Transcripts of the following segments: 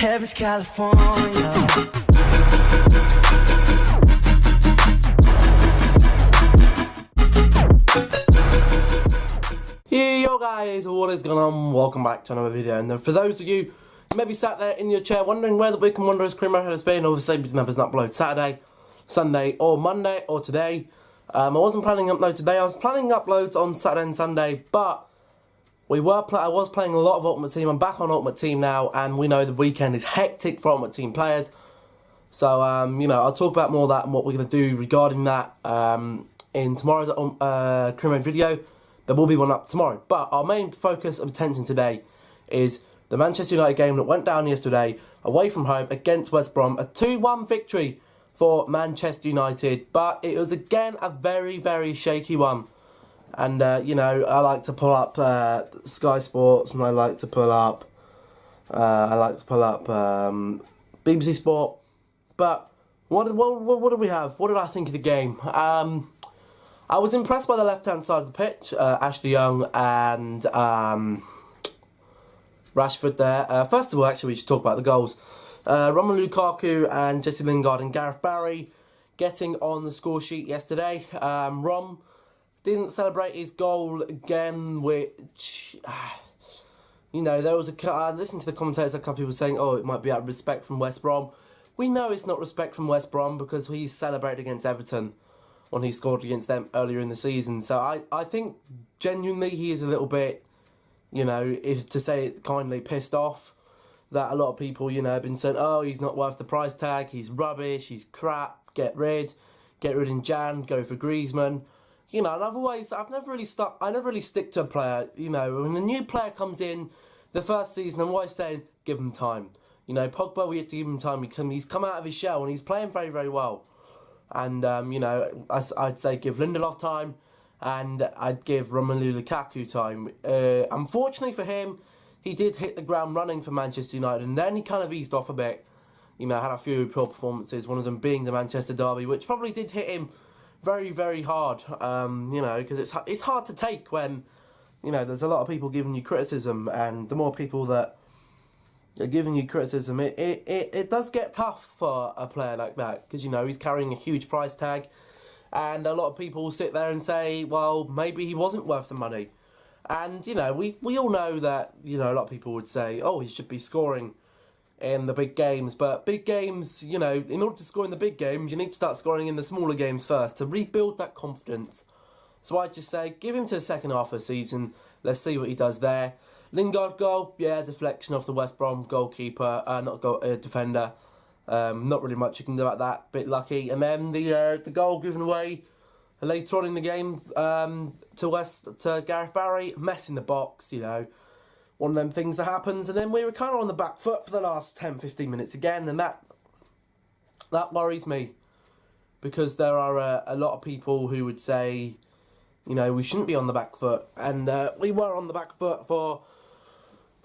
Heaven's California. Yo guys, what is going on? Welcome back to another video. And then for those of you who maybe sat there in your chair wondering where the Weekend Wanderers Creamer has been, obviously because numbers not upload Saturday, Sunday or Monday or today. I wasn't planning to upload today. I was planning uploads on Saturday and Sunday, but I was playing a lot of Ultimate Team. I'm back on Ultimate Team now, and we know the weekend is hectic for Ultimate Team players. So, you know, I'll talk about more of that and what we're going to do regarding that in tomorrow's Creamer video. There will be one up tomorrow. But our main focus of attention today is the Manchester United game that went down yesterday, away from home against West Brom. A 2-1 victory for Manchester United. But it was, again, a very, very shaky one. And, you know, I like to pull up Sky Sports, and I like to pull up BBC Sport. But what did we have? What did I think of the game? I was impressed by the left-hand side of the pitch. Ashley Young and Rashford there. First of all, actually, we should talk about the goals. Romelu Lukaku and Jesse Lingard and Gareth Barry getting on the score sheet yesterday. Rom didn't celebrate his goal again, which, you know, there was I listened to the commentators, a couple of people saying, oh, it might be out of respect from West Brom. We know it's not respect from West Brom because he celebrated against Everton when he scored against them earlier in the season. So I think genuinely he is a little bit, you know, if to say it kindly, pissed off that a lot of people, you know, have been saying, oh, he's not worth the price tag, he's rubbish, he's crap, get rid in Jan, go for Griezmann. You know, and I never really stick to a player. You know, when a new player comes in the first season, I'm always saying, give him time. You know, Pogba, we have to give him time. He's come out of his shell and he's playing very, very well. And, you know, I'd say give Lindelof time and I'd give Romelu Lukaku time. Unfortunately for him, he did hit the ground running for Manchester United, and then he kind of eased off a bit. You know, had a few poor performances, one of them being the Manchester derby, which probably did hit him very, very hard, you know, because it's hard to take when, you know, there's a lot of people giving you criticism, and the more people that are giving you criticism, it does get tough for a player like that, because, you know, he's carrying a huge price tag, and a lot of people sit there and say, well, maybe he wasn't worth the money. And, you know, we all know that, you know, a lot of people would say, oh, he should be scoring in the big games, but big games, you know, in order to score in the big games, you need to start scoring in the smaller games first to rebuild that confidence. So I just say, give him to the second half of the season, let's see what he does there. Lingard goal, yeah, deflection off the West Brom goalkeeper, defender. Not really much you can do about that, bit lucky. And then the goal given away later on in the game to Gareth Barry, mess in the box, you know. One of them things that happens, and then we were kind of on the back foot for the last 10-15 minutes again, and that worries me, because there are a lot of people who would say, you know, we shouldn't be on the back foot, and we were on the back foot for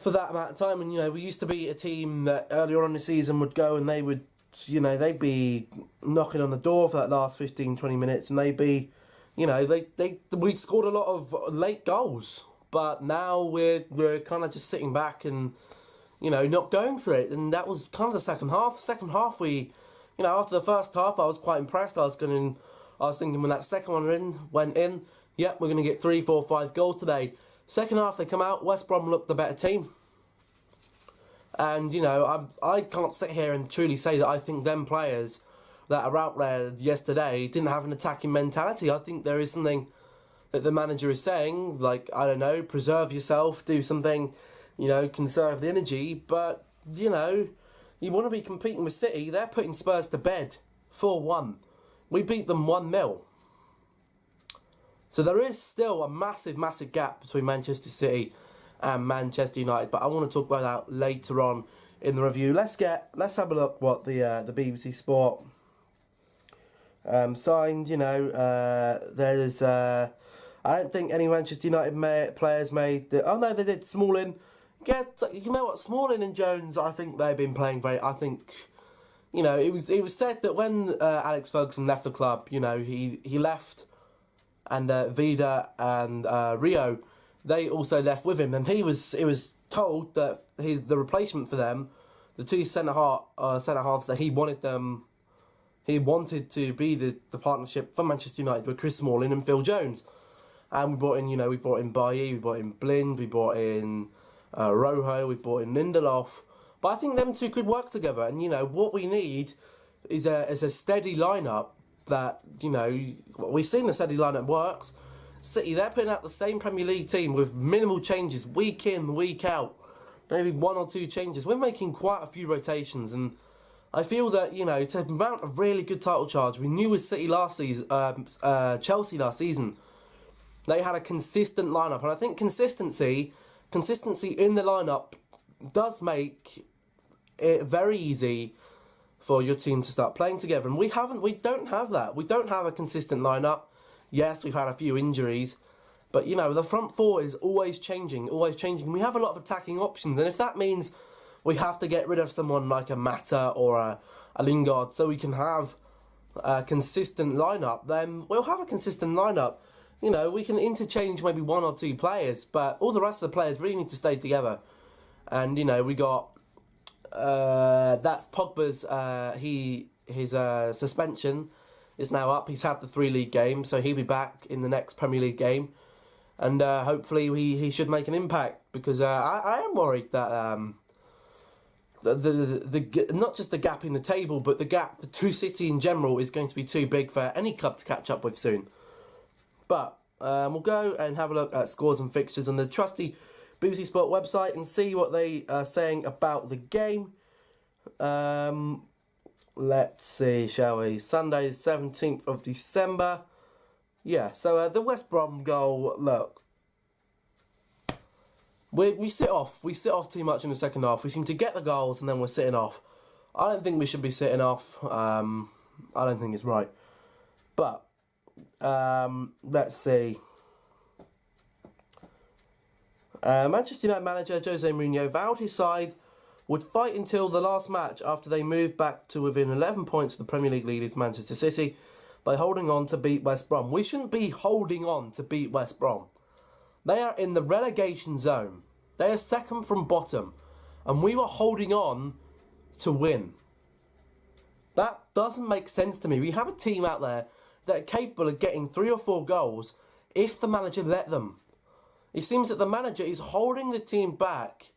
that amount of time. And, you know, we used to be a team that earlier on in the season would go and they would, you know, they'd be knocking on the door for that last 15-20 minutes, and they'd be, you know, we scored a lot of late goals. But now we're kind of just sitting back and, you know, not going for it. And that was kind of the second half. Second half, you know, after the first half, I was quite impressed. I was thinking when that second one went in, yep, we're going to get 3, 4, 5 goals today. Second half, they come out, West Brom looked the better team. And, you know, I can't sit here and truly say that I think them players that are out there yesterday didn't have an attacking mentality. I think there is something that the manager is saying, like, I don't know, preserve yourself, do something, you know, conserve the energy, but, you know, you want to be competing with City. They're putting Spurs to bed 4-1. We beat them 1-0. So there is still a massive, massive gap between Manchester City and Manchester United, but I want to talk about that later on in the review. Let's have a look what the BBC Sport signed. You know, there's I don't think any Manchester United players made the... Oh, no, they did. Smalling. Yeah, you know what? Smalling and Jones, I think they've been playing very... I think, you know, it was said that when Alex Ferguson left the club, you know, he left, and Vida and Rio, they also left with him. And it was told that the replacement for them, the two centre halves that he wanted to be the partnership for Manchester United were Chris Smalling and Phil Jones. And we brought in Bailly, we brought in Blind, we brought in Rojo, we brought in Lindelof. But I think them two could work together. And, what we need is a steady lineup that, we've seen the steady lineup works. City, they're putting out the same Premier League team with minimal changes week in, week out. Maybe one or two changes. We're making quite a few rotations, and I feel that, to mount a really good title charge, we knew with City last season, Chelsea last season, they had a consistent lineup, and I think consistency in the lineup does make it very easy for your team to start playing together. And we don't have that. We don't have a consistent lineup. Yes, we've had a few injuries, but the front four is always changing. We have a lot of attacking options, and if that means we have to get rid of someone like a Mata or a Lingard so we can have a consistent lineup, then we'll have a consistent lineup. We can interchange maybe one or two players, but all the rest of the players really need to stay together. And, we got... that's Pogba's... His suspension is now up. He's had the 3 league games, so he'll be back in the next Premier League game. And hopefully he should make an impact, because I am worried that... The not just the gap in the table, but the gap to City in general is going to be too big for any club to catch up with soon. But we'll go and have a look at scores and fixtures on the trusty BBC Sport website and see what they are saying about the game. Let's see, shall we? Sunday, the 17th of December. Yeah, so the West Brom goal, look. We sit off too much in the second half. We seem to get the goals and then we're sitting off. I don't think we should be sitting off. I don't think it's right. But let's see. Manchester United manager Jose Mourinho vowed his side would fight until the last match after they moved back to within 11 points of the Premier League leaders Manchester City by holding on to beat West Brom. We shouldn't be holding on to beat West Brom. They are in the relegation zone. They are second from bottom. And we were holding on to win. That doesn't make sense to me. We have a team out there that are capable of getting 3 or 4 goals if the manager let them. It seems that the manager is holding the team back.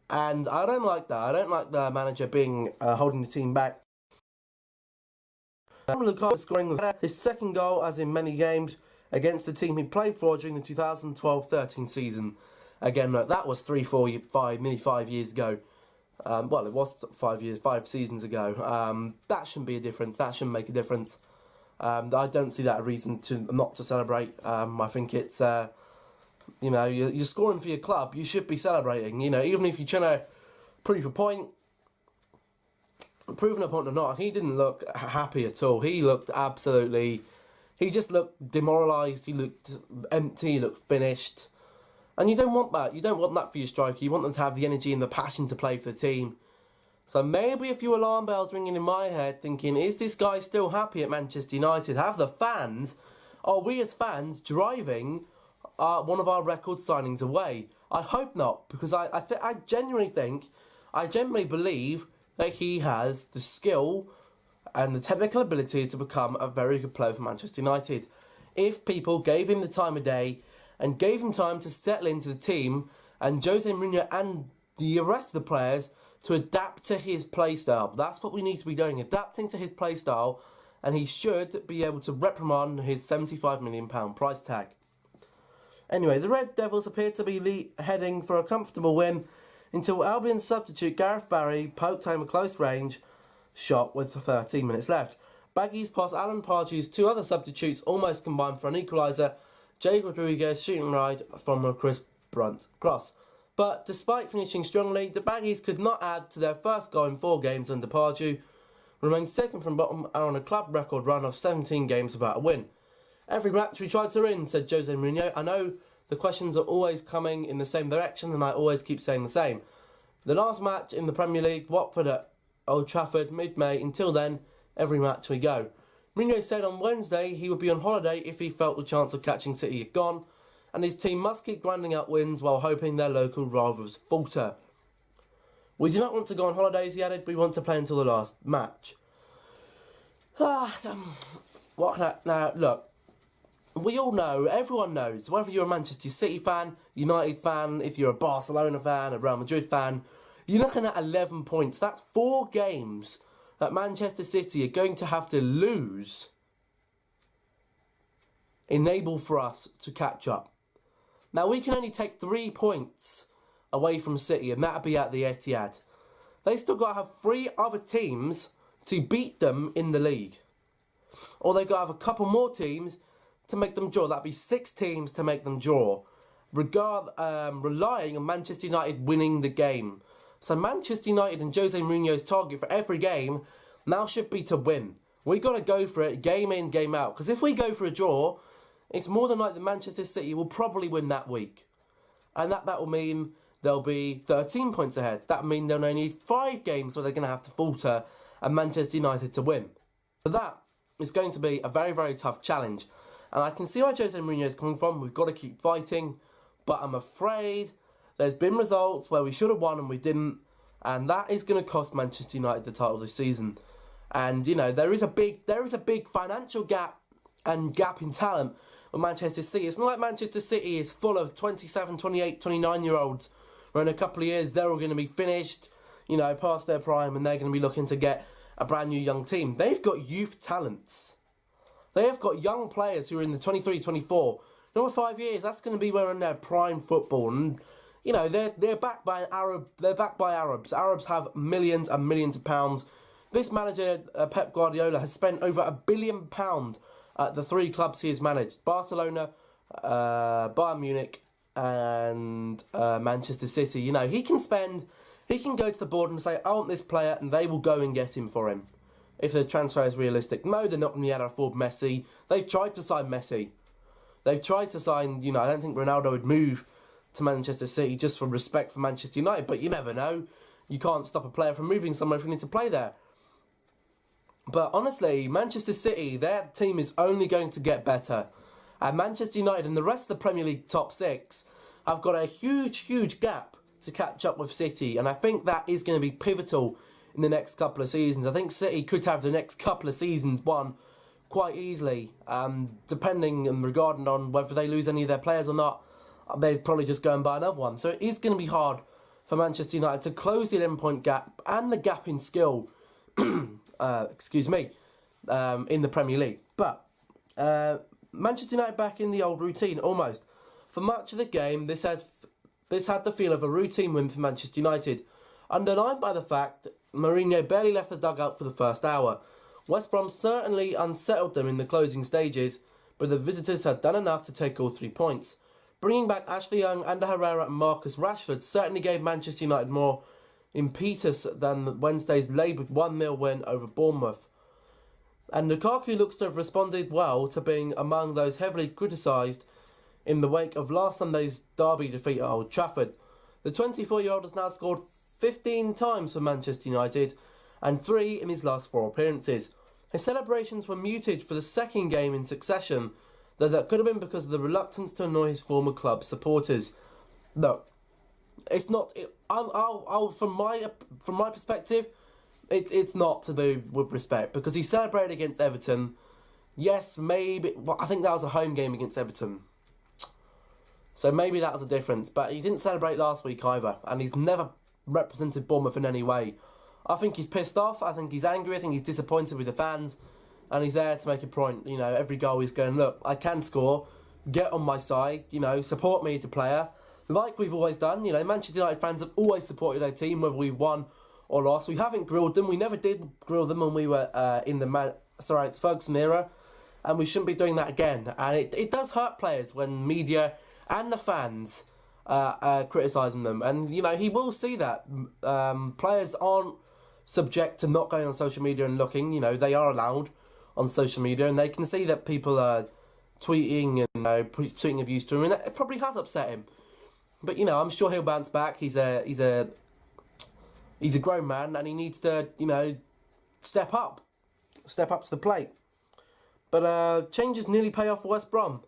And I don't like that. I don't like the manager being holding the team back. Romelu Lukaku scoring his second goal, as in many games, against the team he played for during the 2012-13 season. Again, look, that was 5 years ago. Well, it was 5 seasons ago. That shouldn't be a difference. That shouldn't make a difference. I don't see that a reason to not to celebrate. I think it's, you're scoring for your club. You should be celebrating. Even if you're trying to prove a point, proving a point or not, he didn't look happy at all. He looked absolutely... He just looked demoralised, he looked empty, he looked finished. And you don't want that. You don't want that for your striker. You want them to have the energy and the passion to play for the team. So maybe a few alarm bells ringing in my head thinking, is this guy still happy at Manchester United? Are we as fans driving one of our record signings away? I hope not, because I genuinely believe that he has the skill and the technical ability to become a very good player for Manchester United. If people gave him the time of day and gave him time to settle into the team, and Jose Mourinho and the rest of the players to adapt to his playstyle. That's what we need to be doing, adapting to his playstyle, and he should be able to reprimand his £75 million price tag. Anyway, the Red Devils appear to be heading for a comfortable win until Albion substitute Gareth Barry poked home a close range shot with 13 minutes left. Baggies past Alan Pardew's 2 other substitutes almost combined for an equaliser. Jay Rodriguez shooting right from a crisp brunt cross. But despite finishing strongly, the Baggies could not add to their first goal in 4 games under Pardew, remain second from bottom and on a club record run of 17 games without a win. Every match we tried to win, said Jose Mourinho. I know the questions are always coming in the same direction and I always keep saying the same. The last match in the Premier League, Watford at Old Trafford, mid-May. Until then, every match we go. Mourinho said on Wednesday he would be on holiday if he felt the chance of catching City had gone, and his team must keep grinding out wins while hoping their local rivals falter. We do not want to go on holidays, he added. We want to play until the last match. What can I... Now, look. We all know, everyone knows, whether you're a Manchester City fan, United fan, if you're a Barcelona fan, a Real Madrid fan, you're looking at 11 points. That's 4 games that Manchester City are going to have to lose, enable for us to catch up. Now, we can only take 3 points away from City, and that'll be at the Etihad. They still got to have 3 other teams to beat them in the league. Or they've got to have a couple more teams to make them draw. That'd be 6 teams to make them draw, relying on Manchester United winning the game. So Manchester United and Jose Mourinho's target for every game now should be to win. We got to go for it, game in, game out. Because if we go for a draw, it's more than likely that Manchester City will probably win that week. And that will mean they'll be 13 points ahead. That will mean they'll only need 5 games where they're going to have to falter and Manchester United to win. So that is going to be a very, very tough challenge. And I can see where Jose Mourinho is coming from. We've got to keep fighting. But I'm afraid there's been results where we should have won and we didn't. And that is going to cost Manchester United the title this season. And, you know, there is a big financial gap and gap in talent with Manchester City. It's not like Manchester City is full of 27, 28, 29-year-olds where in a couple of years they're all going to be finished, you know, past their prime, and they're going to be looking to get a brand new young team. They've got youth talents. They have got young players who are in the 23, 24. In over 5 years, that's going to be where in their prime football. And, you know, they're backed by Arab. They're backed by Arabs. Arabs have millions and millions of pounds. This manager, Pep Guardiola, has spent over £1 billion at the 3 clubs he has managed: Barcelona, Bayern Munich, and Manchester City. You know, he can go to the board and say, I want this player, and they will go and get him for him. If the transfer is realistic. No, they're not going to be able to afford Messi. They've tried to sign Messi. They've tried to sign, you know, I don't think Ronaldo would move to Manchester City just for respect for Manchester United, but you never know. You can't stop a player from moving somewhere if you need to play there. But honestly, Manchester City, their team is only going to get better. And Manchester United and the rest of the Premier League top 6 have got a huge, huge gap to catch up with City. And I think that is going to be pivotal in the next couple of seasons. I think City could have the next couple of seasons won quite easily, depending and regarding on whether they lose any of their players or not. They'd probably just go and buy another one. So it is going to be hard for Manchester United to close the 11-point gap and the gap in skill, in the Premier League. But Manchester United back in the old routine almost. For much of the game, this had the feel of a routine win for Manchester United, underlined by the fact Mourinho barely left the dugout for the first hour. West Brom certainly unsettled them in the closing stages, but the visitors had done enough to take all 3 points. Bringing back Ashley Young, Ander Herrera and Marcus Rashford certainly gave Manchester United more impetus than Wednesday's laboured 1-0 win over Bournemouth. And Lukaku looks to have responded well to being among those heavily criticised in the wake of last Sunday's derby defeat at Old Trafford. The 24-year-old has now scored 15 times for Manchester United and 3 in his last 4 appearances. His celebrations were muted for the second game in succession, though that could have been because of the reluctance to annoy his former club supporters. Look, it's not. From my perspective, it's not to do with respect, because he celebrated against Everton. Yes, maybe. Well, I think that was a home game against Everton, so maybe that was a difference. But he didn't celebrate last week either, and he's never represented Bournemouth in any way. I think he's pissed off. I think he's angry. I think he's disappointed with the fans, and he's there to make a point. You know, every goal he's going, look, I can score. Get on my side. You know, support me as a player, like we've always done. You know, Manchester United fans have always supported their team, whether we've won or lost. We haven't grilled them. We never did grill them when we were in the Sir Alex Ferguson era, and we shouldn't be doing that again. And it does hurt players when media and the fans criticising them. And, you know, he will see that. Players aren't subject to not going on social media and looking. You know, they are allowed on social media, and they can see that people are tweeting and tweeting abuse to him, and it probably has upset him. But, you know, I'm sure he'll bounce back. He's a grown man, and he needs to, you know, step up to the plate. But changes nearly pay off for West Brom.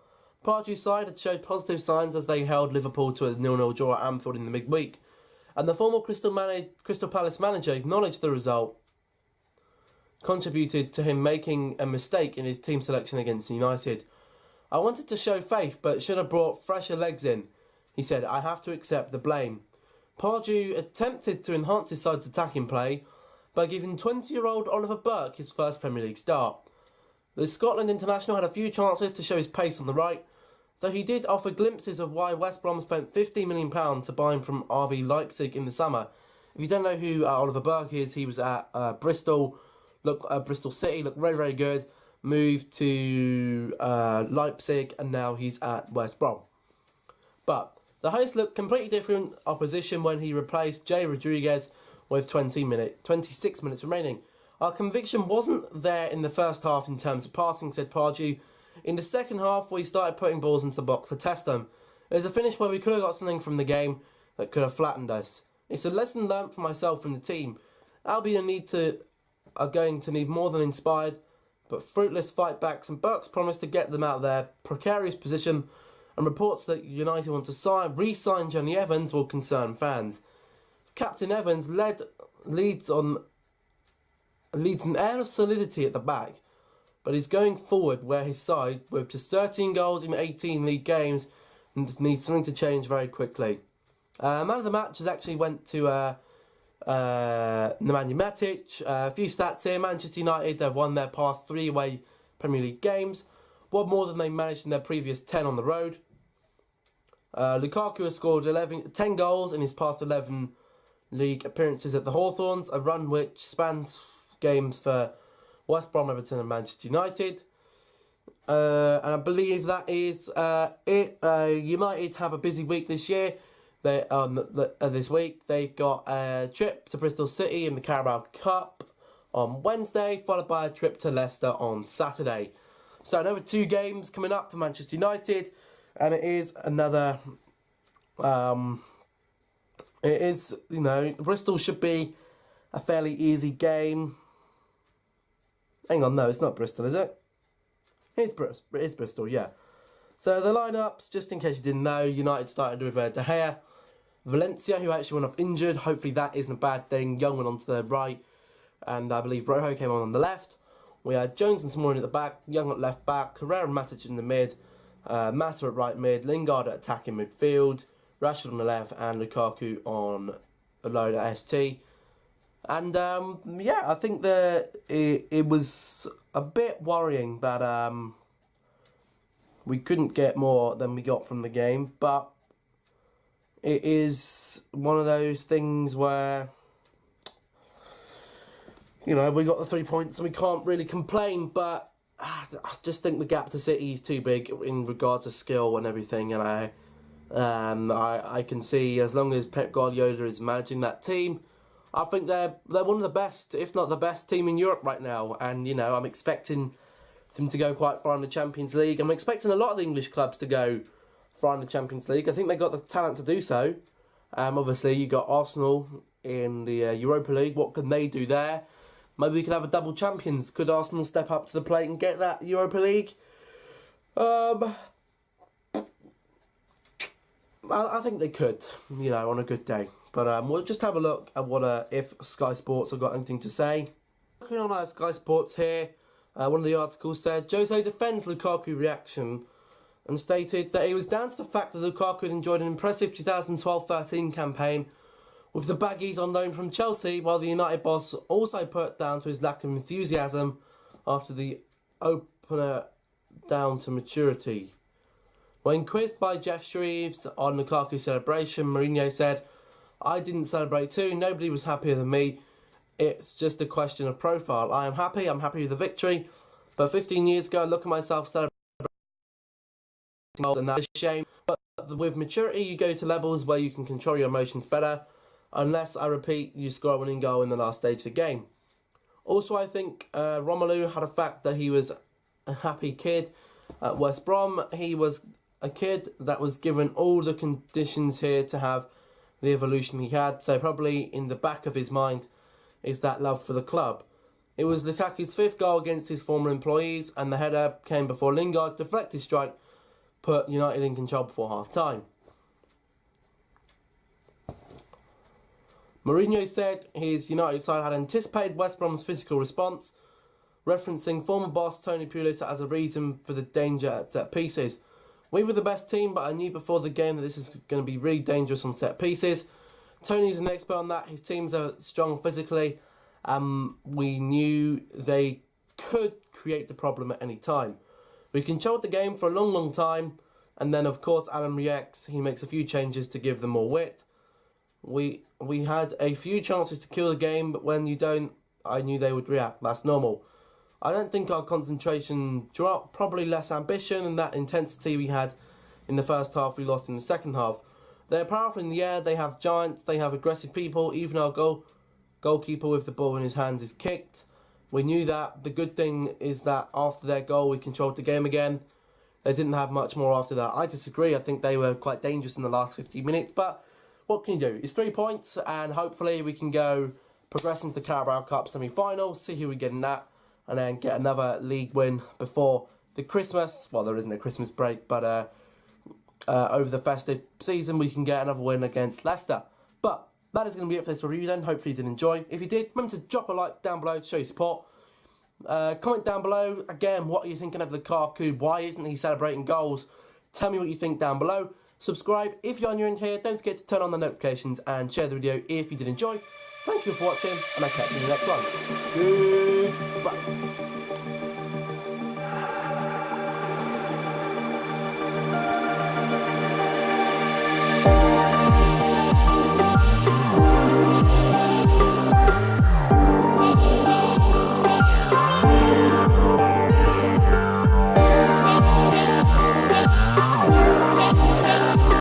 Pardew's side had showed positive signs as they held Liverpool to a 0-0 draw at Anfield in the midweek. and the former Crystal Palace manager acknowledged the result contributed to him making a mistake in his team selection against United. "I wanted to show faith, but should have brought fresher legs in," he said. "I have to accept the blame." Pardew attempted to enhance his side's attacking play by giving 20-year-old Oliver Burke his first Premier League start. The Scotland international had a few chances to show his pace on the right, though he did offer glimpses of why West Brom spent £15 million to buy him from RB Leipzig in the summer. If you don't know who Oliver Burke is, he was at Bristol City, looked very, very good, moved to Leipzig, and now he's at West Brom. But the hosts looked completely different opposition when he replaced Jay Rodriguez with 26 minutes remaining. "Our conviction wasn't there in the first half in terms of passing," said Pardew. "In the second half, we started putting balls into the box to test them. It was a finish where we could have got something from the game that could have flattened us. It's a lesson learnt for myself and the team. Albion are going to need more than inspired, but fruitless fight backs, and Burke's promise to get them out of their precarious position, and reports that United want to re-sign Johnny Evans will concern fans. Captain Evans leads an air of solidity at the back, but he's going forward where his side, with just 13 goals in 18 league games, needs something to change very quickly." Man of the match actually went to Nemanja Matic. A few stats here. Manchester United have won their past 3 away Premier League games, one more than they managed in their previous 10 on the road. Lukaku has scored 10 goals in his past 11 league appearances at the Hawthorns, a run which spans games for West Brom, Everton and Manchester United. And I believe that is it. United have a busy week this year. This week they've got a trip to Bristol City in the Carabao Cup on Wednesday, followed by a trip to Leicester on Saturday. So another 2 games coming up for Manchester United, and it is another. Bristol should be a fairly easy game. Hang on, no, it's not Bristol, is it? It is Bristol, yeah. So the lineups, just in case you didn't know, United started with De Hiya, Valencia, who actually went off injured. Hopefully that isn't a bad thing. Young went on to the right, and I believe Rojo came on the left. We had Jones and Smalling at the back, Young at left back, Herrera and Matic in the mid, Mata at right mid, Lingard at attacking midfield, Rashford on the left, and Lukaku on a load at ST. And I think that it was a bit worrying that we couldn't get more than we got from the game, but it is one of those things where, we got the 3 points and we can't really complain, but I just think the gap to City is too big in regards to skill and everything, and I can see, as long as Pep Guardiola is managing that team, I think they're one of the best, if not the best team in Europe right now. And, I'm expecting them to go quite far in the Champions League. I'm expecting a lot of the English clubs to go far in the Champions League. I think they've got the talent to do so. Obviously, you got Arsenal in the Europa League. What can they do there? Maybe we could have a double champions. Could Arsenal step up to the plate and get that Europa League? I think they could, on a good day. But we'll just have a look at what if Sky Sports have got anything to say. Looking on our Sky Sports here, one of the articles said, Jose defends Lukaku reaction and stated that it was down to the fact that Lukaku had enjoyed an impressive 2012-13 campaign with the Baggies on loan from Chelsea, while the United boss also put down to his lack of enthusiasm after the opener down to maturity. When quizzed by Jeff Shreves on Lukaku's celebration, Mourinho said, I didn't celebrate too, nobody was happier than me. It's just a question of profile. I'm happy with the victory, but 15 years ago I look at myself celebrating and that's a shame. But with maturity you go to levels where you can control your emotions better, unless, I repeat, you score a winning goal in the last stage of the game. Also, I think Romelu had a fact that he was a happy kid at West Brom. He was a kid that was given all the conditions here to have the evolution he had, so probably in the back of his mind is that love for the club. It was Lukaku's 5th goal against his former employees, and the header came before Lingard's deflected strike put United in control before half-time. Mourinho said his United side had anticipated West Brom's physical response, referencing former boss Tony Pulis as a reason for the danger at set pieces. We were the best team, but I knew before the game that this is going to be really dangerous on set pieces. Tony's an expert on that. His teams are strong physically. We knew they could create the problem at any time. We controlled the game for a long time, and then of course Alan reacts. He makes a few changes to give them more width. We had a few chances to kill the game, but when you don't, I knew they would react. That's normal. I don't think our concentration dropped. Probably less ambition and that intensity we had in the first half we lost in the second half. They're powerful in the air, they have giants, they have aggressive people. Even our goalkeeper with the ball in his hands is kicked. We knew that. The good thing is that after their goal we controlled the game again. They didn't have much more after that. I disagree. I think they were quite dangerous in the last 15 minutes. But what can you do? It's 3 points, and hopefully we can progress into the Carabao Cup semi-final, see who we get in that, and then get another league win before the Christmas. Well, there isn't a Christmas break, but over the festive season we can get another win against Leicester. But that is going to be it for this review then. Hopefully you did enjoy. If you did, remember to drop a like down below to show your support. Comment down below, again, what are you thinking of Lukaku? Why isn't he celebrating goals? Tell me what you think down below. Subscribe if you're new in here. Don't forget to turn on the notifications and share the video if you did enjoy. Thank you for watching, and I'll catch you in the next one. Goodbye.